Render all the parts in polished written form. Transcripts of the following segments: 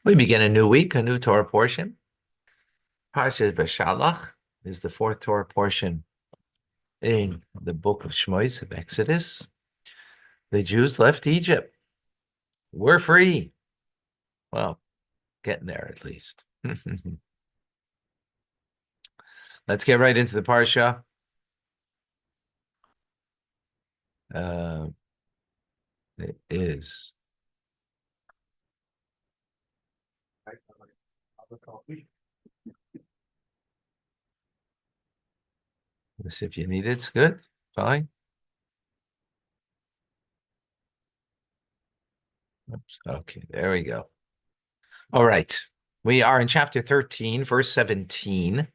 We begin a new week, a new Torah portion. Parshas Beshalach is the fourth Torah portion in the book of Shmois of Exodus. The Jews left Egypt. We're free. Well, getting there at least. Let's get right into the Parsha. It is. Let's see if you need it. It's good. Fine. Oops. Okay, there we go. All right. We are in chapter 13, verse 17.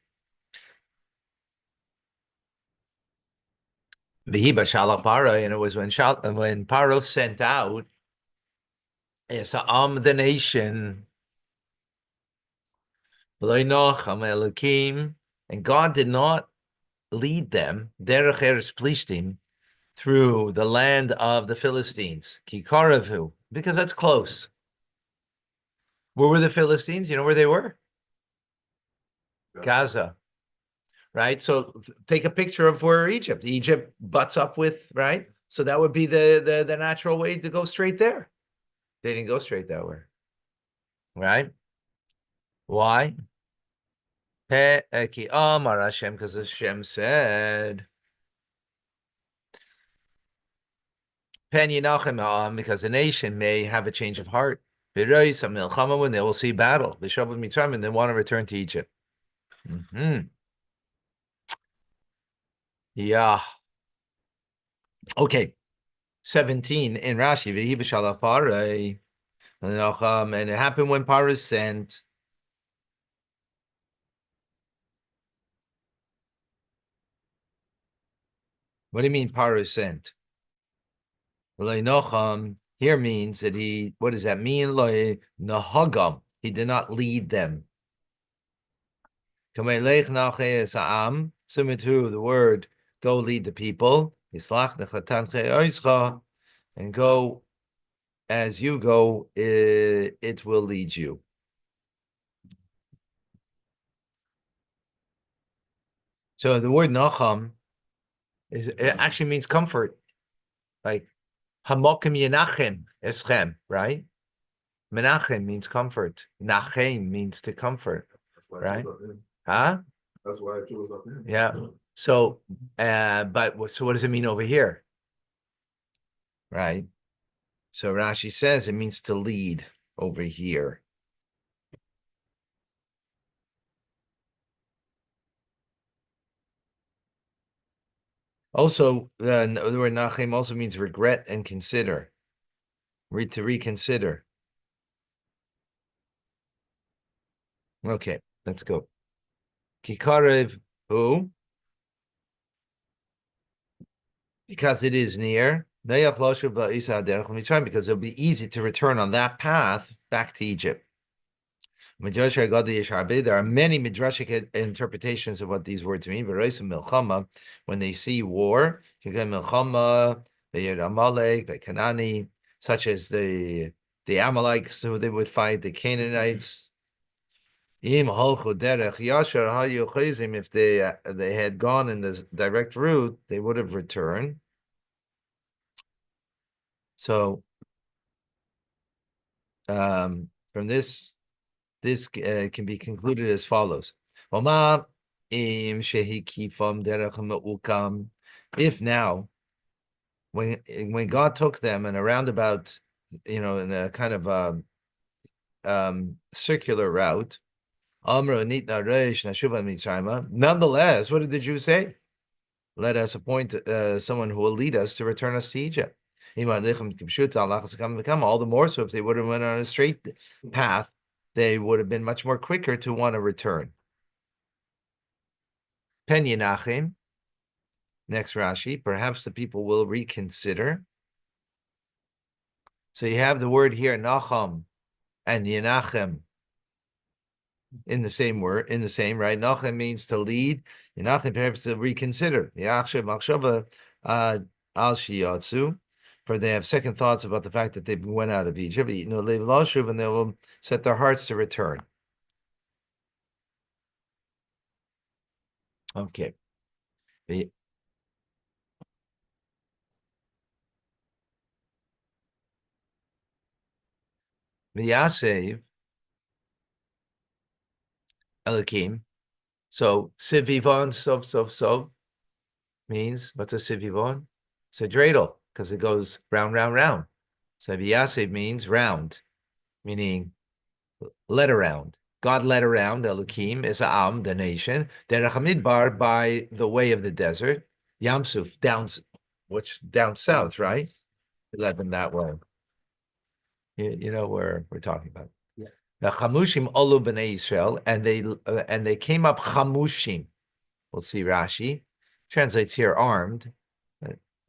The Beshalach Para, and it was when Paro sent out the nation, and God did not lead them derech eretz Plishtim through the land of the Philistines, Kikaravu, because that's close. Where were the Philistines? You know where they were? Gaza, right? So take a picture of where Egypt. Egypt butts up with, right? So that would be the natural way to go straight there. They didn't go straight that way, right? Why? Because Hashem said, because the nation may have a change of heart. When they will see battle, and they want to return to Egypt. Yeah. Okay. 17 in Rashi, and it happened when Parah sent. What do you mean Parah sent? Here means that he, what does that mean? He did not lead them. Similar to the word, go lead the people. And go as you go, it will lead you. So the word nacham it actually means comfort. Like hamokim yenachem eschem, right? Menachem means comfort. Nachem means to comfort, right? Huh? That's why it was up there. Yeah. So, so what does it mean over here? Right. So Rashi says it means to lead over here. Also, the word nachem also means regret and consider. To reconsider. Okay, let's go. Kikarev, who? Because it is near. Because it'll be easy to return on that path back to Egypt. There are many midrashic interpretations of what these words mean. When they see war, such as the Amalekites who they would fight, the Canaanites. If they had gone in this direct route, they would have returned. So from this can be concluded as follows. If now, when God took them in a roundabout, in a kind of circular route, nonetheless, what did the Jews say? Let us appoint someone who will lead us to return us to Egypt. All the more so if they would have went on a straight path, they would have been much more quicker to want to return. Pen Yenachim. Next Rashi, perhaps the people will reconsider. So you have the word here, Nacham and Yenachem, in the same word, right? Nachem means to lead. Yenachem perhaps to reconsider. Yachshav machshava al shiyatsu. for they have second thoughts about the fact that they went out of Egypt. You know, they and they will set their hearts to return. Okay. V'yasev Elokim. So Sivivon Sov means what's a Sivivon? It's a dreidel because it goes round, round, round. So V'yasev means round, meaning led around. God led around Elokim is Am, the nation. Derech Hamidbar, by the way of the desert. Yamsuf down south, right? He led them that way. You know where we're talking about. Yeah. The Chamushim Olu b'nei Israel, and they came up Chamushim. We'll see Rashi translates here armed.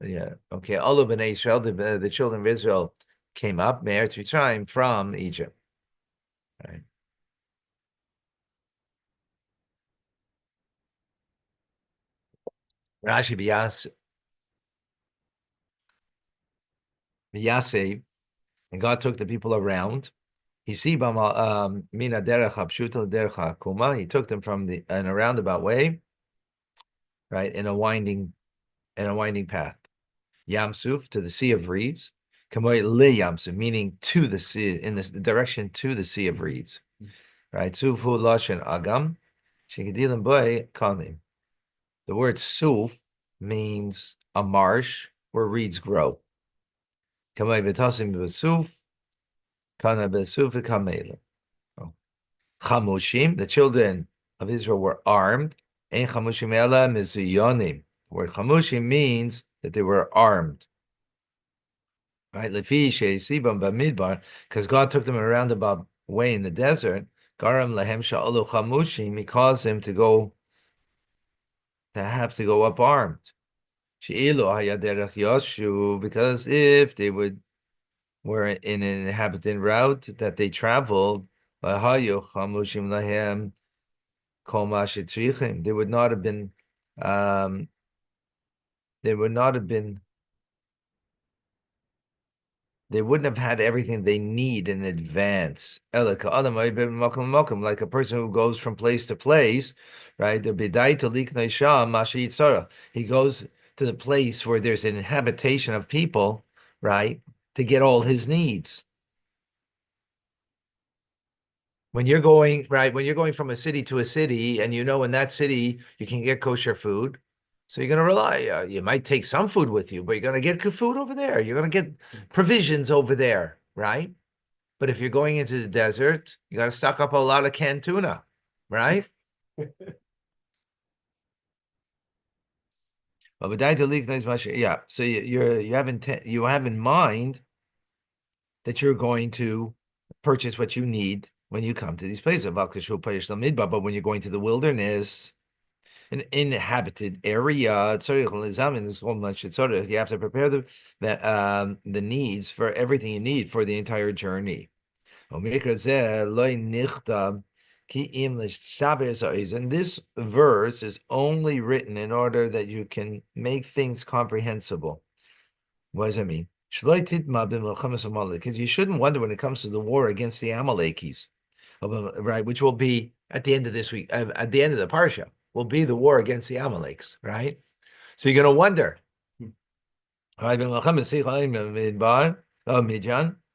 Yeah, okay. Olu b'nei Israel, the children of Israel came up Me'eretz Mitzrayim from Egypt. Right. Rashi V'yasev, and God took the people around. He took them from in a roundabout way, right, in a winding path. Yamsuf, to the Sea of Reeds. Kamoy le Yamsuf, meaning to the sea, in this direction to the Sea of Reeds. Right? Sufu Lashon Agam. Shigadilim boy kalim. The word suf means a marsh where reeds grow. Kamoy v'tasim b'suf. Kana b'suf v'kamelim. Chamushim, the children of Israel were armed. Ein chamushim ela mizuyonim. The word chamushim means that they were armed. Right? Because God took them a roundabout way in the desert. Garam lehem sha'olu chamushim. He caused them to have to go up armed. She'ilu hayaderach yoshu. Because if they were in an inhabited route that they traveled, lahayu chamushim lahem kol ma shetrichim. They would not have been. They wouldn't have had everything they need in advance. Like a person who goes from place to place, right? He goes to the place where there's an habitation of people, right? To get all his needs. When you're going from a city to a city, and in that city you can get kosher food, so you're going to rely. You might take some food with you, but you're going to get food over there. You're going to get provisions over there, right? But if you're going into the desert, you got to stock up a lot of canned tuna, right? Yeah. So you have in mind that you're going to purchase what you need when you come to these places. But when you're going to the wilderness, an inhabited area, you have to prepare the needs for everything you need for the entire journey. And this verse is only written in order that you can make things comprehensible. What does that mean? Because you shouldn't wonder when it comes to the war against the Amalekis, right? Which will be at the end of this week, at the end of the parsha, will be the war against the Amaleks, right? So you're going to wonder.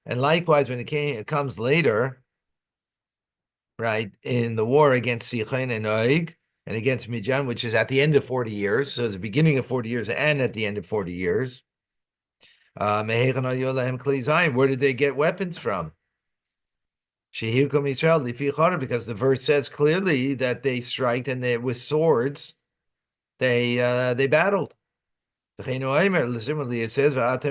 And likewise, when it comes later, right, in the war against Sichon and Og and against Midian, which is at the end of 40 years, so it's the beginning of 40 years and at the end of 40 years. Where did they get weapons from? Because the verse says clearly that they striked and with swords they battled. Similarly, it says that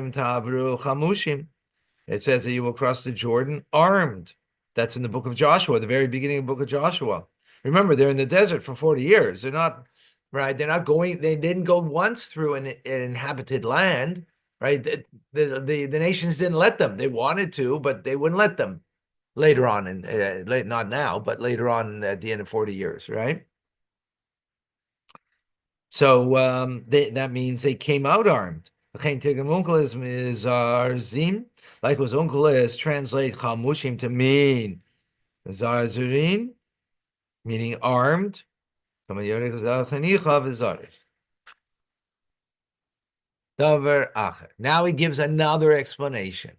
you will cross the Jordan armed. That's in the book of Joshua, the very beginning of the book of Joshua. Remember, they're in the desert for 40 years. They're not right. They're not going. They didn't go once through an inhabited land. Right. The nations didn't let them. They wanted to, but they wouldn't let them. Later on, and not now, but later on at the end of 40 years, right? So that means they came out armed. is zarzim. Likewise, unkelis translate chamushim to mean zarzurin, meaning armed. Now he gives another explanation.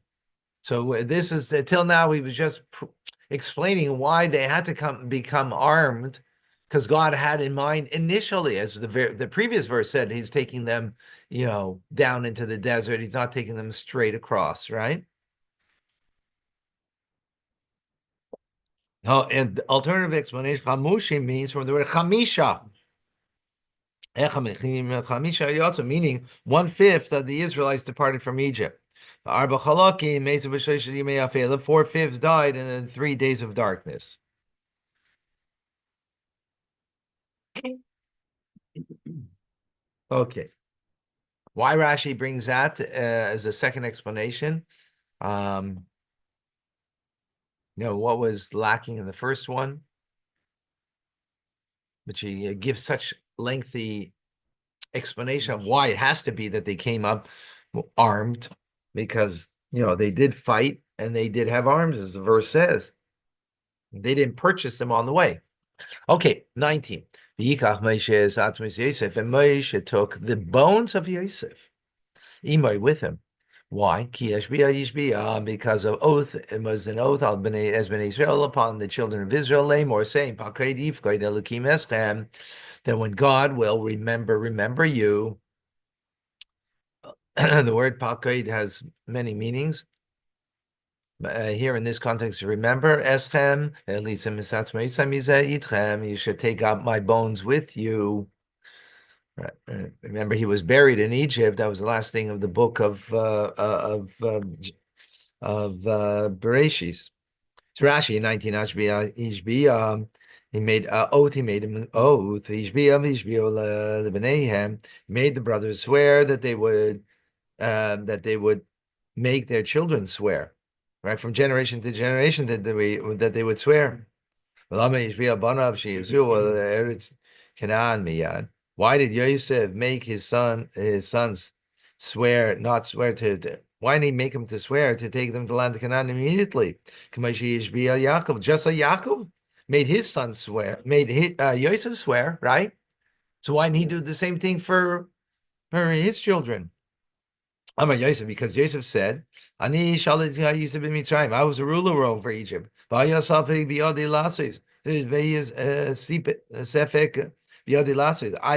So this is till now we was just explaining why they had to become armed, because God had in mind initially, as the previous verse said, He's taking them, down into the desert. He's not taking them straight across, right? No, and the alternative explanation, chamushim, means from the word chamisha. Chamisha yotza, meaning 1/5 of the Israelites departed from Egypt. The 4/5 died in the 3 days of darkness. Okay. Why Rashi brings that as a second explanation? What was lacking in the first one? But he gives such lengthy explanation of why it has to be that they came up armed, because they did fight and they did have arms, as the verse says. They didn't purchase them on the way. Okay, 19. V'yikach Moshe atzmos Yosef, and Moshe took the bones of Yosef, Imai, with him. Why? Because of oath. It was an oath as Bnei Israel upon the children of Israel, or saying, that when God will remember you. The word Paked has many meanings. Here in this context, remember, Eschem, you should take out my bones with you. Remember, he was buried in Egypt. That was the last thing of the book of Bereshis. So Rashi, 19 Ishbi, he made oath. He made him an oath. Ishbi made the brothers swear that they would make their children swear, right, from generation to generation, that they would swear. Why did Yosef make his sons not swear why did he make them to swear to take them to the land of Canaan immediately? Yaakov, just like Yaakov made his sons swear, made Yosef swear, right? So why didn't he do the same thing for his children? Amar Yosef, because Yosef said, Ani shalit Yosef in Mitzrayim, I was a ruler over Egypt. I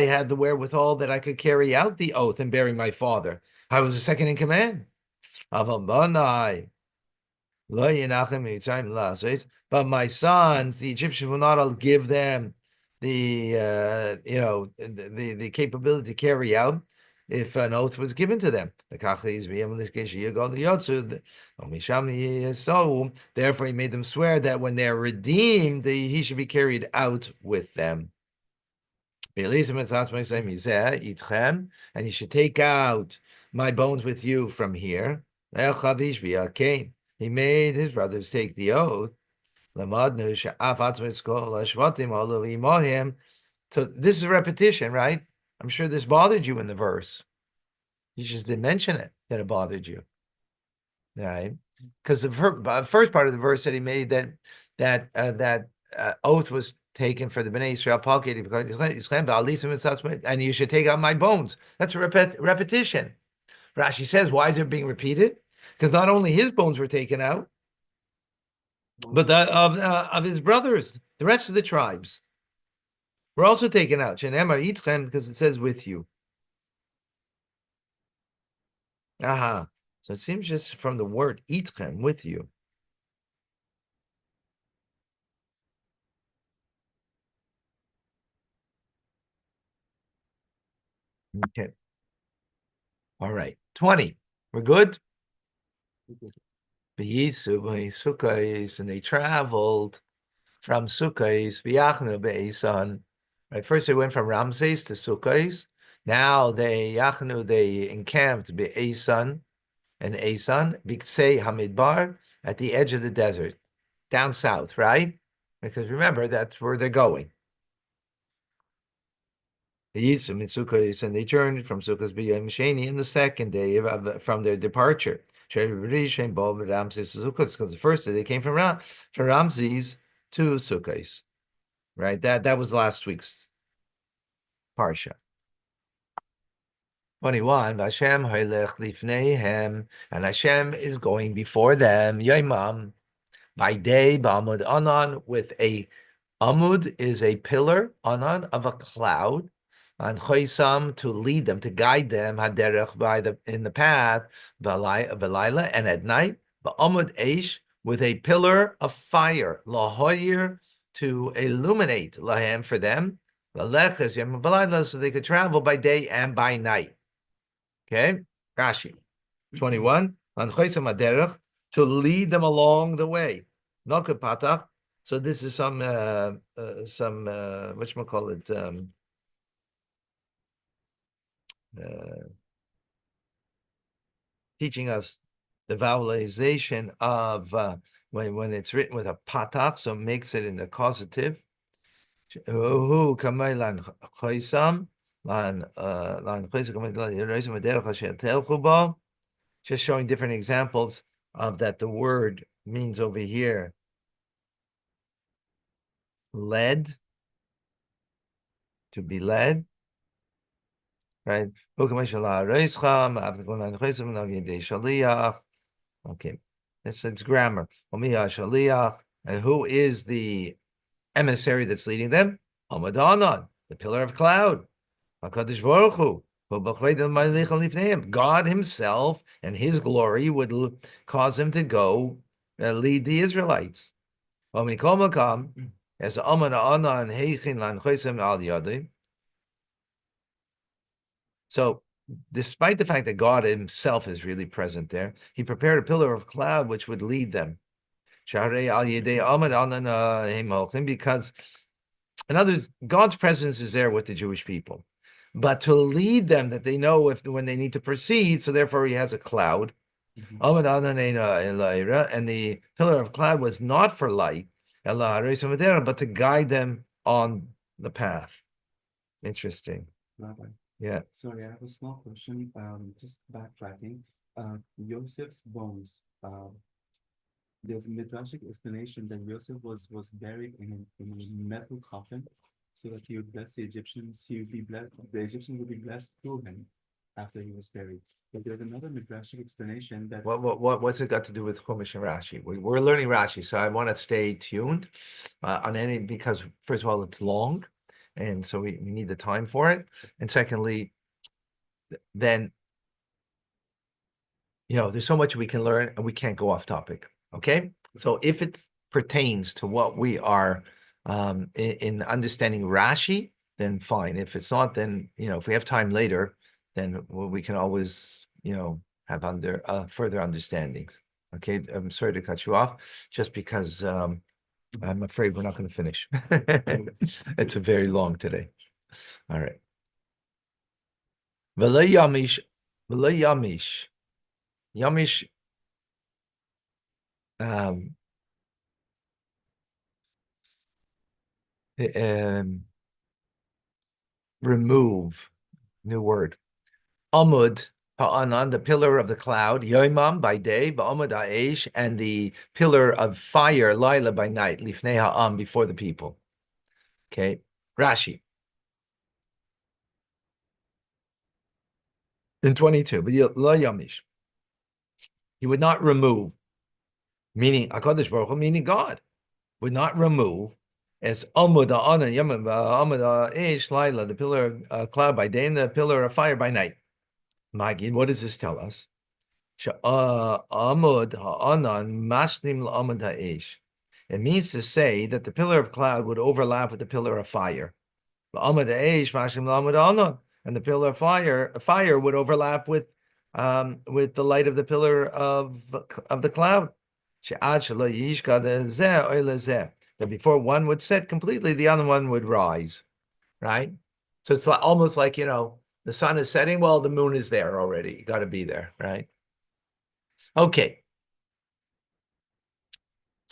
had the wherewithal that I could carry out the oath and bury my father. I was the second in command. But my sons, the Egyptians, will not give them the capability to carry out if an oath was given to them. So therefore he made them swear that when they're redeemed, he should be carried out with them. And you should take out my bones with you from here. He made his brothers take the oath. So this is a repetition, right? I'm sure this bothered you in the verse. You just didn't mention it, that it bothered you. Right? Because the first part of the verse that he made, that oath was taken for the Bnei Israel, and you should take out my bones. That's a repetition. Rashi says, why is it being repeated? Because not only his bones were taken out, but of his brothers, the rest of the tribes, were also taken out. Because it says with you. Aha. So it seems just from the word itchem, with you. Okay. All right. 20. We're good? And they traveled from Sukkot, right? First they went from Ramses to Sukkot. Now they encamped Be'esan and Esan, Biktsei Hamidbar, at the edge of the desert, down south, right? Because remember, that's where they're going. And they journeyed from Sukkot b'yom sheni in the second day from their departure. Because the first day they came from Ramses to Sukkot. Right, that was last week's parsha. 21. Hashem hailech lifneihem, and Hashem is going before them. Yaimam, by day, ba'amud anan, with a amud is a pillar, anan of a cloud, and choisam to lead them, to guide them, haderech in the path, b'layla, and at night, ba'amud eish, with a pillar of fire, lahoyer, to illuminate lahem for them, laleches yom b'layla, so they could travel by day and by night. Okay, Rashi, 21, an choisam haderech, to lead them along the way. Nokut patach. So this is some whatchamacallit, teaching us the vowelization of when it's written with a patach, so it makes it in the causative. Who kamay choisam lan choisam just showing different examples of that the word means over here led, to be led, right? Okay, it's grammar. And who is the emissary that's leading them? Amadanan, the pillar of cloud. HaKadosh Baruch Hu. God himself and his glory would cause him to go lead the Israelites. As so, despite the fact that God himself is really present there, he prepared a pillar of cloud which would lead them. Because, in other words, God's presence is there with the Jewish people. But to lead them, that they know when they need to proceed, so therefore he has a cloud. And the pillar of cloud was not for light, but to guide them on the path. Interesting. Rabbi. Yeah. Sorry, I have a small question. Just backtracking. Joseph's bones. There's a midrashic explanation that Joseph was buried in a metal coffin, so that he would bless the Egyptians. He would be blessed. The Egyptians would be blessed through him after he was buried. But there's another midrashic explanation that what's it got to do with Chumash and Rashi? We're learning Rashi, so I want to stay tuned on any, because first of all it's long, and so we need the time for it, and secondly, then there's so much we can learn, and we can't go off topic. Okay, so if it pertains to what we are in understanding Rashi, then fine. If it's not, then if we have time later, then we can always have further understanding. Okay, I'm sorry to cut you off, just because I'm afraid we're not going to finish. It's a very long today. All right. V'lo yamish, yamish. Remove, new word. Amud ha'anan, the pillar of the cloud, yoimam by day, ba'amud ha'esh, and the pillar of fire, laila by night, lifnei ha'am, before the people. Okay, Rashi. In 22, but la yamish. He would not remove, meaning HaKadosh Baruch Hu, meaning God, would not remove as amud ha'anan, yamam, amud ha'esh, laila, the pillar of cloud by day and the pillar of fire by night. Magid, what does this tell us? It means to say that the pillar of cloud would overlap with the pillar of fire. And the pillar of fire would overlap with the light of the pillar of the cloud. That before one would set completely, the other one would rise. Right? So it's almost like, the sun is setting, well, the moon is there already. You got to be there, right? Okay.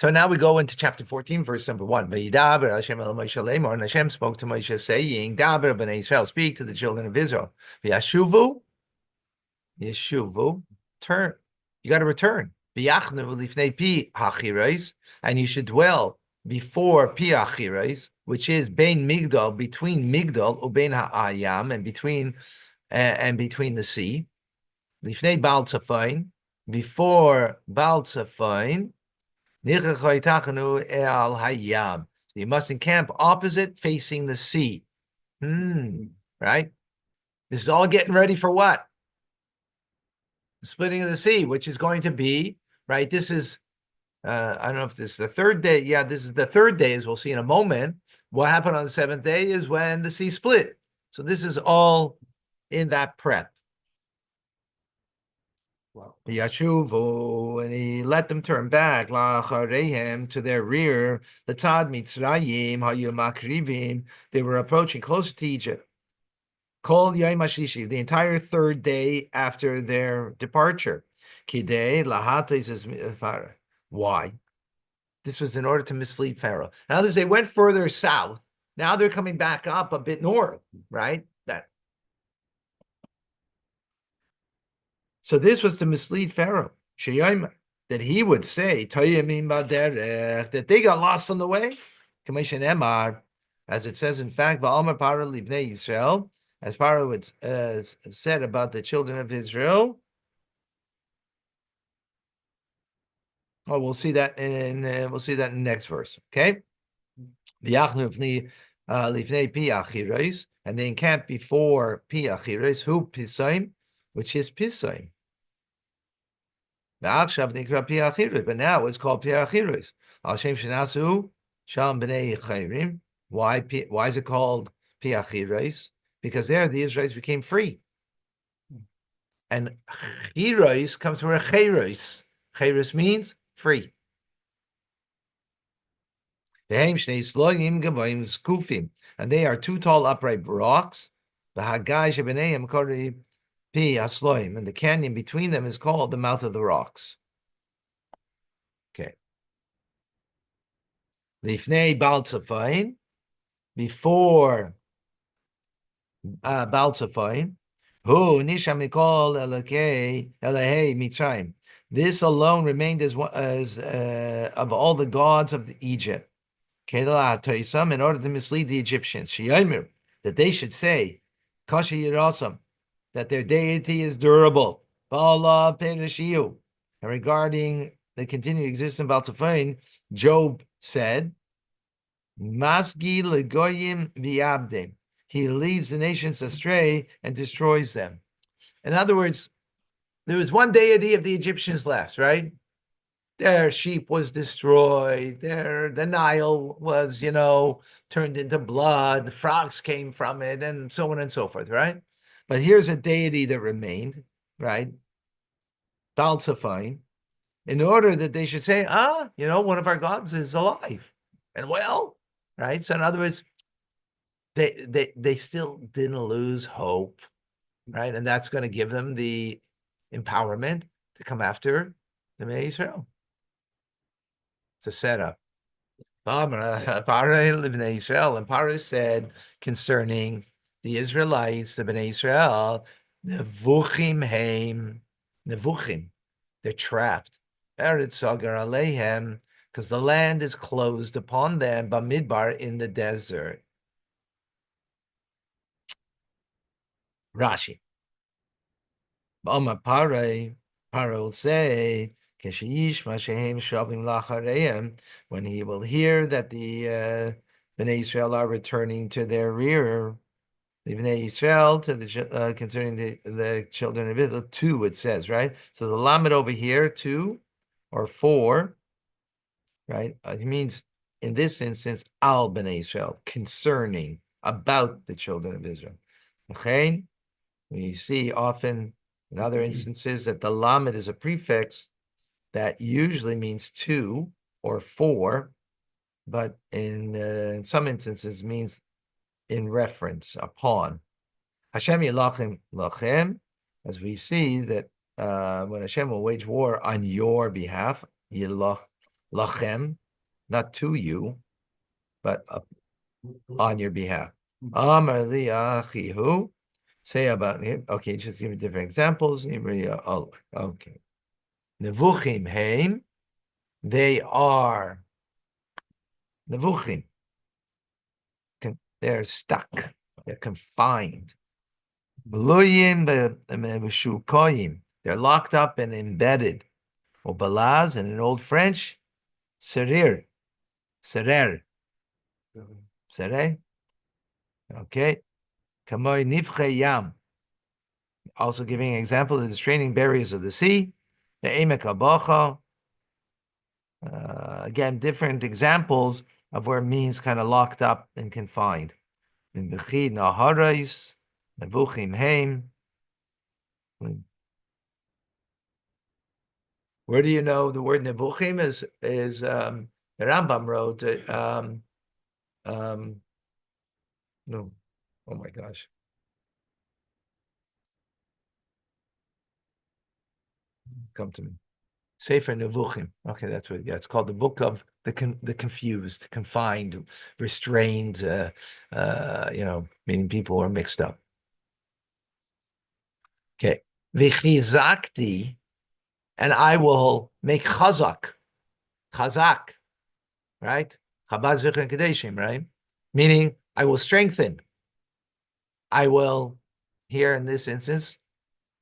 So now we go into chapter 14, verse number 1. V'yidaber Hashem el Moshe lemor, and Hashem spoke to Moshe, saying, Daber b'nei Israel, speak to the children of Israel. V'yashuvu, turn. You got to return. V'yachnu lifnei pi hachiros, and you should dwell before pi hachiros, which is bein migdal, between migdal ubein ha'ayam, and between the sea. Lifnei Baal Tzafain, before Baal Tzafain, el hayam. You must encamp opposite, facing the sea. Right? This is all getting ready for what? The splitting of the sea, which is going to be, right? This is, I don't know if this is the third day. Yeah, this is the third day, as we'll see in a moment. What happened on the seventh day is when the sea split. So this is all in that prep. Yashuvu, and he let them turn back, la'acharehem, to their rear. The Tad Mitzrayim, hayu makrivim, they were approaching closer to Egypt. Kol Yom HaShlishi, the entire third day after their departure. Kidei lahata. Why? This was in order to mislead Pharaoh. Now, they went further south. Now they're coming back up a bit north, right? So this was to mislead Pharaoh, that he would say, that they got lost on the way. As it says, in fact, as Pharaoh said about the children of Israel. Oh, we'll see that in the next verse. Okay, and they encamped before pi achiros, who pisaim, which is pisaim. But now it's called pi achiros. Hashem shenasu sham b'nei chayrim. Why is it called pi achiros? Because there the Israelites became free. And chiros comes from a cheros. Cheros means free. And they are two tall upright rocks. And the canyon between them is called the mouth of the rocks. Okay. Lifnei Baal Tzafain, before Baal Tzafain, who Nisham Mikol Elahei Mitzrayim. This alone remained as of all the gods of Egypt. In order to mislead the Egyptians, that they should say, Kasha Yerasam, that their deity is durable. And regarding the continued existence of Baal Tzafain, Job said, Masgi legoyim viabdim. He leads the nations astray and destroys them. In other words, there was one deity of the Egyptians left, right? Their sheep was destroyed. The Nile was, turned into blood. The frogs came from it, and so on and so forth, right? But here's a deity that remained, right? Baal Tzafain, in order that they should say, one of our gods is alive and well, right? So in other words, they still didn't lose hope, right? And that's going to give them the empowerment to come after the Bnei Israel. It's a setup. And Parah said concerning the Israelites, the Bnei Israel, Nevuchim, they're trapped. Eretz Sagar Aleihem, because the land is closed upon them, Bamidbar, in the desert. Rashi. Parah will say, when he will hear that the Bnei Israel are returning to their rear, the Bnei Israel concerning the children of Israel, 2 it says, right? So the lamed over here, 2 or 4, right? It means in this instance, al Bnei Israel, concerning, about the children of Israel. Okay, we see often in other instances that the lamed is a prefix that usually means 2 or 4, but in some instances means in reference, upon. Hashem yilachem lachem, as we see that when Hashem will wage war on your behalf, yilach, lachem, not to you, but on your behalf. Amar li achihu, say about him. Okay, just give me different examples. Okay. Nevuchim heim, they are nevuchim. They're stuck. They're confined. Loyim v'shukoyim. They're locked up and embedded. Or balaz, in an old French, serir. Serer. Serer. Okay. Kamoy nifche yam. Also giving an example of the straining barriers of the sea. The emek habacha. Again, different examples of where it means kind of locked up and confined. In bechid naharais, nevuchim heim. Where do you know the word nevuchim is the Rambam wrote no, oh my gosh. Come to me. Sefer Nevuchim. Okay, that's what. Yeah, it's called the book of the confused, confined, restrained. Meaning people are mixed up. Okay, v'chizakti, and I will make chazak, right? Chabad Zichr Kadeshim, right? Meaning I will strengthen. I will, here in this instance,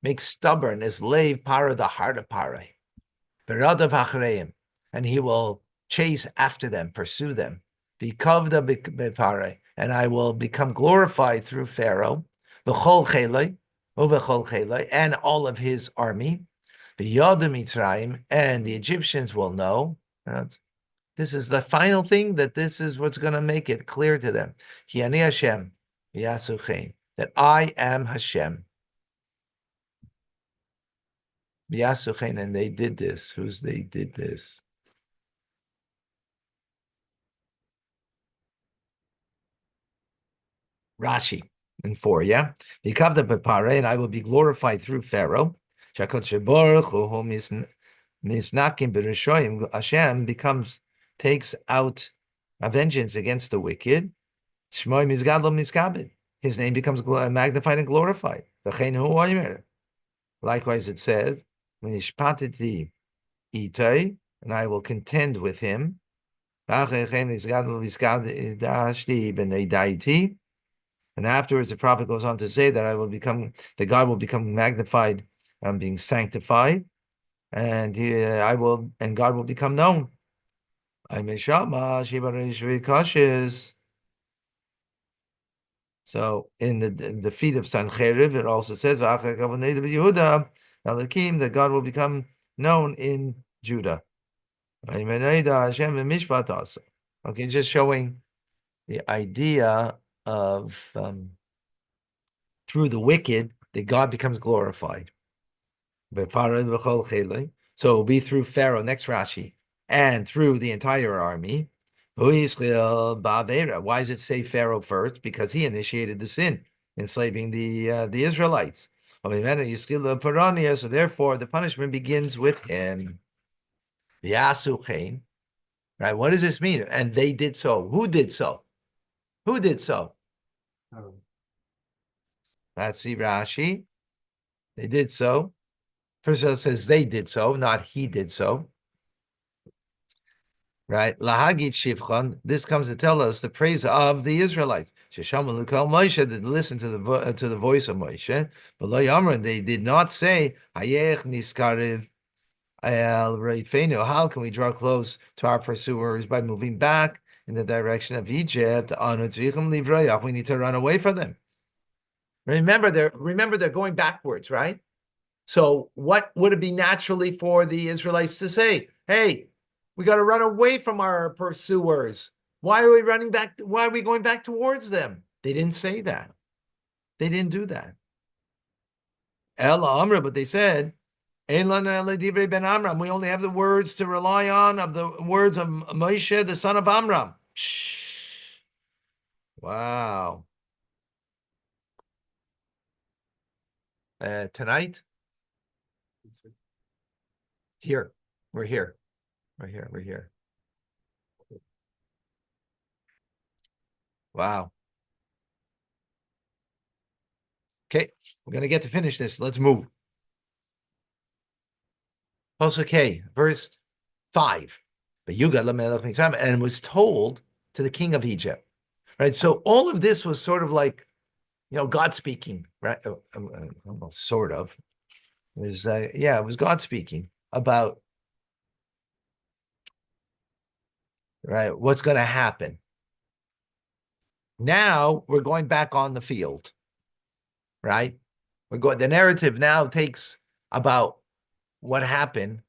make stubborn as lave para the heart of pare. And he will chase after them, pursue them. And I will become glorified through Pharaoh, and all of his army. And the Egyptians will know. This is the final thing, that this is what's going to make it clear to them. That I am Hashem. And they did this. They did this? Rashi in 4, yeah? And I will be glorified through Pharaoh. Hashem takes out a vengeance against the wicked. His name becomes magnified and glorified. Likewise, it says, and I will contend with him. And afterwards, the prophet goes on to say that God will become magnified, being sanctified, and God will become known. So in the feet of Sancheriv, it also says that God will become known in Judah. Okay, just showing the idea of through the wicked that God becomes glorified. So it'll be through Pharaoh, next Rashi, and through the entire army. Why does it say Pharaoh first? Because he initiated the sin, enslaving the Israelites. So therefore, the punishment begins with him. Right? What does this mean? And they did so. Who did so? Who did so? Let's see Rashi. They did so. First it says they did so, not he did so. Right? Lahagit Shivchan. This comes to tell us the praise of the Israelites. Sheshamu L'Kol Moshe, that listen to the voice of Moshe. But Lo Yamran, they did not say Hayech Niskariv El Reifenu. How can we draw close to our pursuers? By moving back in the direction of Egypt. We need to run away from them. Remember, they're going backwards, right? So what would it be naturally for the Israelites to say? Hey, we got to run away from our pursuers. Why are we running back? Why are we going back towards them? They didn't say that. They didn't do that. Ella Amra, but they said, we only have the words to rely on of the words of Moshe, the son of Amram. Shh. Wow. Tonight, here, we're here, Right here. Wow. Okay, we're gonna get to finish this. Let's move. Okay, verse 5. But Yuga Lamelech Mitzrayim, and was told to the king of Egypt. Right. So all of this was sort of like, God speaking, right? Almost sort of. It was it was God speaking about, right, what's going to happen. Now we're going back on the field, right? The narrative now takes about what happened,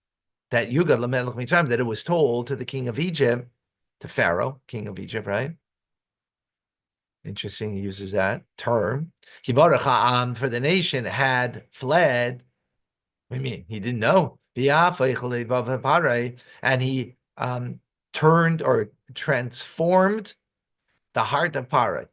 that Yuga Lamelech Mitzrayim, that it was told to the king of Egypt, to Pharaoh, king of Egypt, right? Interesting, he uses that term. For the nation had fled. What do you mean? He didn't know. And he turned or transformed the heart of Parai.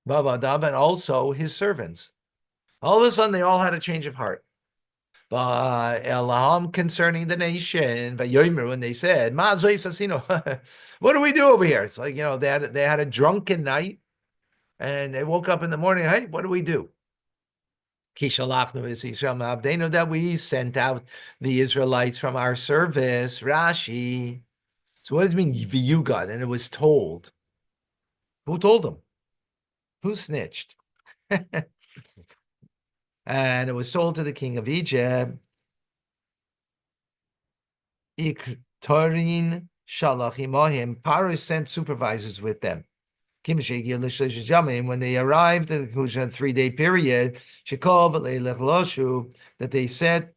And also his servants. All of a sudden, they all had a change of heart. Concerning the nation, and they said, what do we do over here? It's like, they had a drunken night, and they woke up in the morning. Hey, what do we do? That we sent out the Israelites from our service. Rashi. So what does it mean, Viyugad? And it was told. Who told them? Who snitched? And it was told to the king of Egypt. Iktarin Shalachimahim. Paro sent supervisors with them. When they arrived at the 3-day period, that they set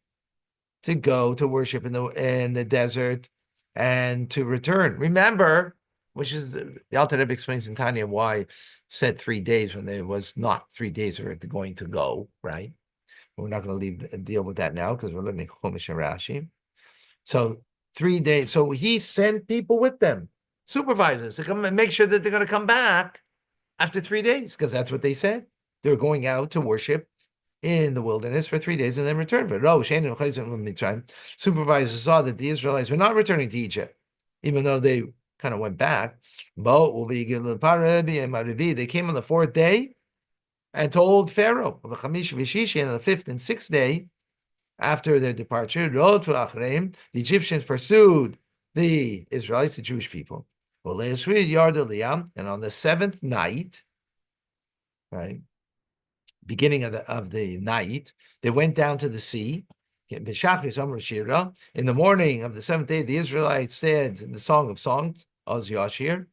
to go to worship in the desert and to return. Remember, which is the Alter Rebbe explains in Tanya why said 3 days when there was not 3 days for it going to go, right? We're not going to deal with that now because we're learning Chumash and Rashi. So 3 days. So he sent people with them, supervisors, to come and make sure that they're going to come back after 3 days, because that's what they said. They're going out to worship in the wilderness for 3 days and then return. But supervisors saw that the Israelites were not returning to Egypt, even though they kind of went back. They came on the 4th day and told Pharaoh, and on the 5th and 6th day, after their departure, the Egyptians pursued the Israelites, the Jewish people. And on the 7th night, right, beginning of the night, they went down to the sea. In the morning of the 7th day, the Israelites said the Song of Songs, Oz Yashir,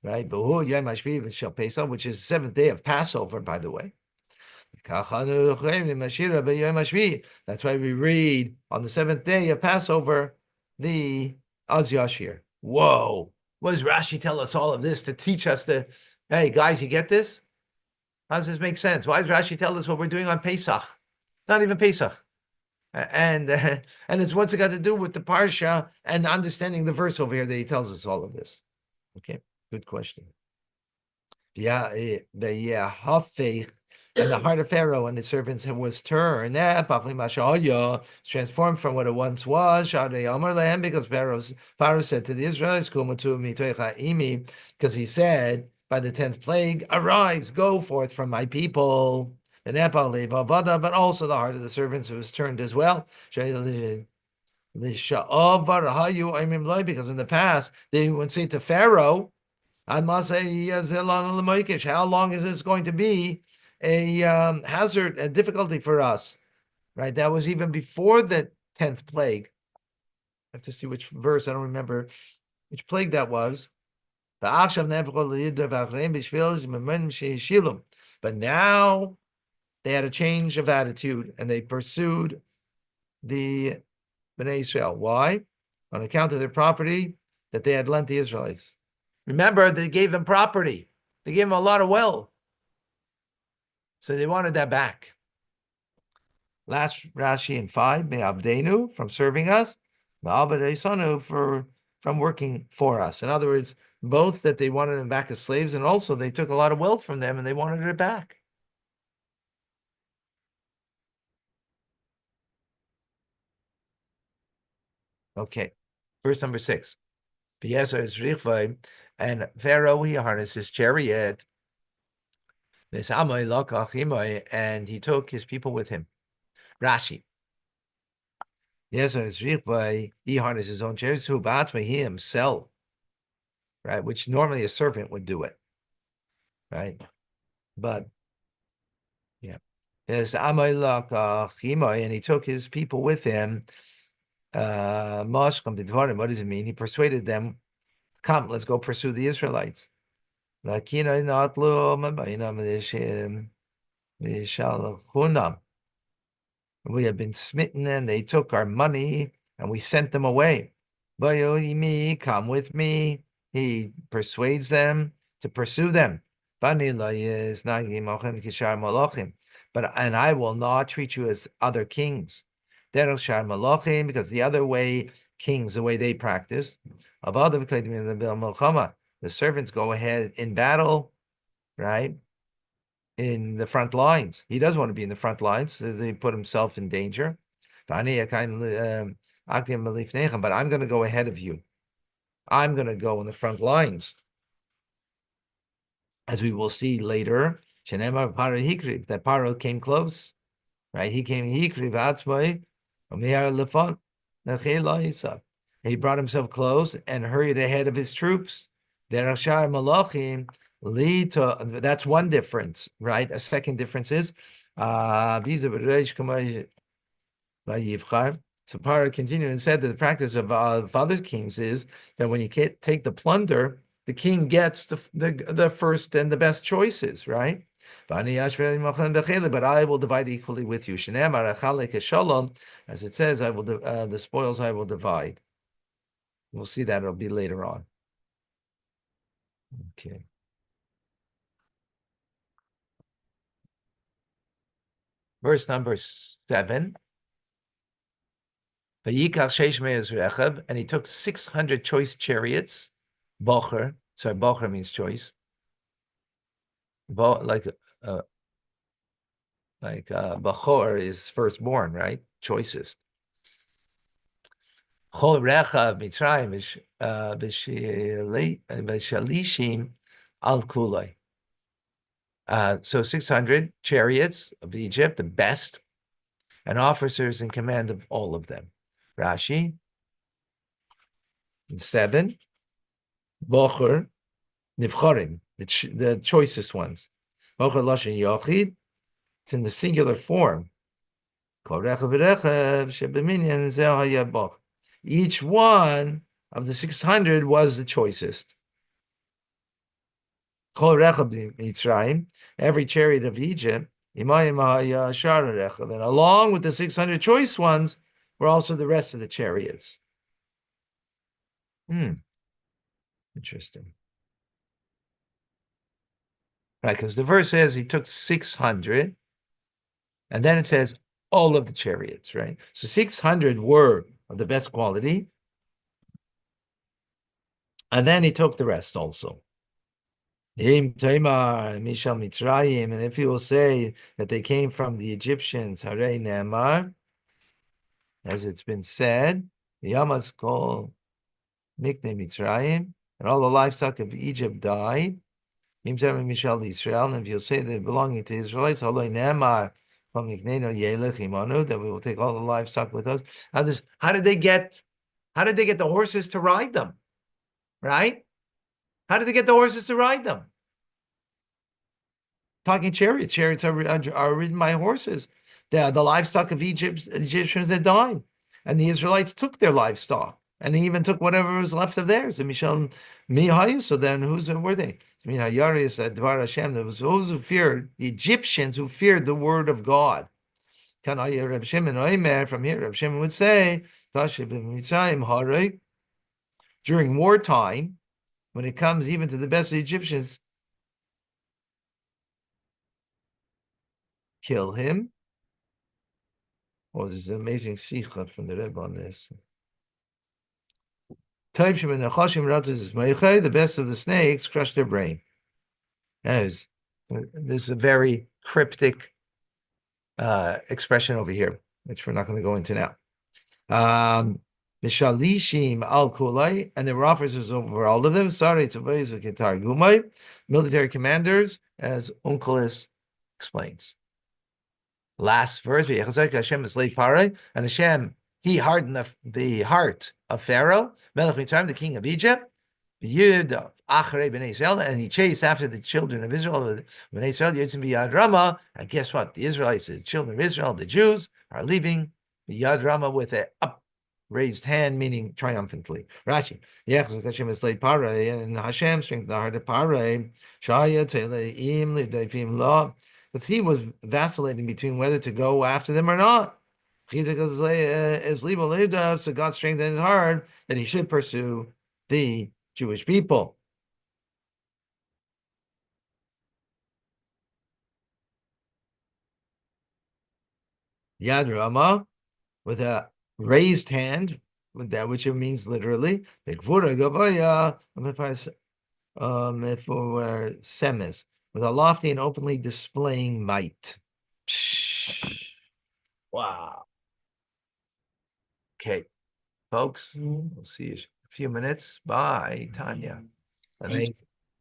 right, which is the 7th day of Passover, by the way. That's why we read on the 7th day of Passover the Az Yashir. Whoa! What does Rashi tell us all of this to teach us that, hey, guys, you get this? How does this make sense? Why does Rashi tell us what we're doing on Pesach? Not even Pesach. And it's what's it got to do with the Parsha and understanding the verse over here that he tells us all of this. Okay, good question. And the heart of Pharaoh and his servants was turned, transformed from what it once was, because Pharaoh said to the Israelites, because he said, by the 10th plague, arise, go forth from my people. But also the heart of the servants was turned as well. Because in the past, they would say to Pharaoh, how long is this going to be a hazard, a difficulty for us? Right? That was even before the 10th plague. I have to see which verse. I don't remember which plague that was. But now they had a change of attitude and they pursued the Bnei Israel. Why? On account of their property that they had lent the Israelites. Remember, they gave them property. They gave them a lot of wealth. So they wanted that back. Last Rashi in 5, Me'abdenu, from serving us, Ma'abadesanu, from working for us. In other words, both that they wanted them back as slaves, and also they took a lot of wealth from them and they wanted it back. Okay, verse number 6. And Pharaoh, he harnessed his chariot, and he took his people with him. Rashi. He harnessed his own chariot, he himself, right? Which normally a servant would do it, right? But yeah. And he took his people with him. What does it mean? He persuaded them, come, let's go pursue the Israelites. We have been smitten, and they took our money, and we sent them away. Come with me. He persuades them to pursue them. But and I will not treat you as other kings. Because the other way, kings, the way they practice, the servants go ahead in battle, right? In the front lines. He doesn't want to be in the front lines. So he put himself in danger. But I'm going to go ahead of you. I'm going to go in the front lines. As we will see later, that Paro came close, right? He came, he brought himself close and hurried ahead of his troops. That's one difference, right? A second difference is so Parah continued and said that the practice of other kings is that when you take the plunder, the king gets the first and the best choices, right? But I will divide equally with you. As it says, I will the spoils I will divide. We'll see that it'll be later on. Okay. Verse number 7. And he took 600 choice chariots. Bocher. Sorry, Bocher means choice. Bachor is firstborn, right? Choicest. Chol rechav Mitzrayim v'shalishim al kulei. So 600 chariots of Egypt, the best, and officers in command of all of them. Rashi. 7. Bocher nivchorim, the choicest ones. Bocher lashon yochid. It's in the singular form. Each one of the 600 was the choicest. Every chariot of Egypt, and along with the 600 choice ones were also the rest of the chariots. Interesting. Right, because the verse says he took 600, and then it says all of the chariots, right? So 600 were of the best quality, and then he took the rest also. And if you will say that they came from the Egyptians, Harei Ne'emar, as it's been said, Yamas called Mikne Mitzrayim, and all the livestock of Egypt died. And if you'll say that belonging to Israelites, Harei Ne'emar, that we will take all the livestock with us. How did they get the horses to ride them? Right? How did they get the horses to ride them? Talking chariots. Chariots are ridden by horses. The livestock of Egyptians that died. And the Israelites took their livestock. And they even took whatever was left of theirs. And so then who were they? Dvar Hashem. There was those who feared, the Egyptians who feared the word of God. From here, Reb Shimon would say, during wartime, when it comes even to the best of the Egyptians, kill him. Oh, there's an amazing sikha from the Rebbe on this. The best of the snakes crush their brain. This is a very cryptic expression over here, which we're not going to go into now. Mishalishim al kulai, and there were officers over all of them. Sorry, tzavayis v'ketar gumai, military commanders, as Onkelos explains. Last verse, Hashem is late Parai, and Hashem, he hardened the heart of Pharaoh, Melech Mitzrayim, the king of Egypt, Yud Achrei Bnei Israel, and he chased after the children of Israel, Bnei Israel, Yitzim B'Yad Rama, and guess what? The Israelites, the children of Israel, the Jews, are leaving B'Yad Rama with an upraised hand, meaning triumphantly. Rashi, Hashem is late Parai, and Hashem strengthened the heart of Parai, Shaya Teleim L'Daifim Law, because he was vacillating between whether to go after them or not. So God strengthened his heart that he should pursue the Jewish people. Yad Rama, with a raised hand, with that which it means literally. Semes, with a lofty and openly displaying might. Wow. Okay, folks, we'll see you in a few minutes. Bye, Tanya. Amazing.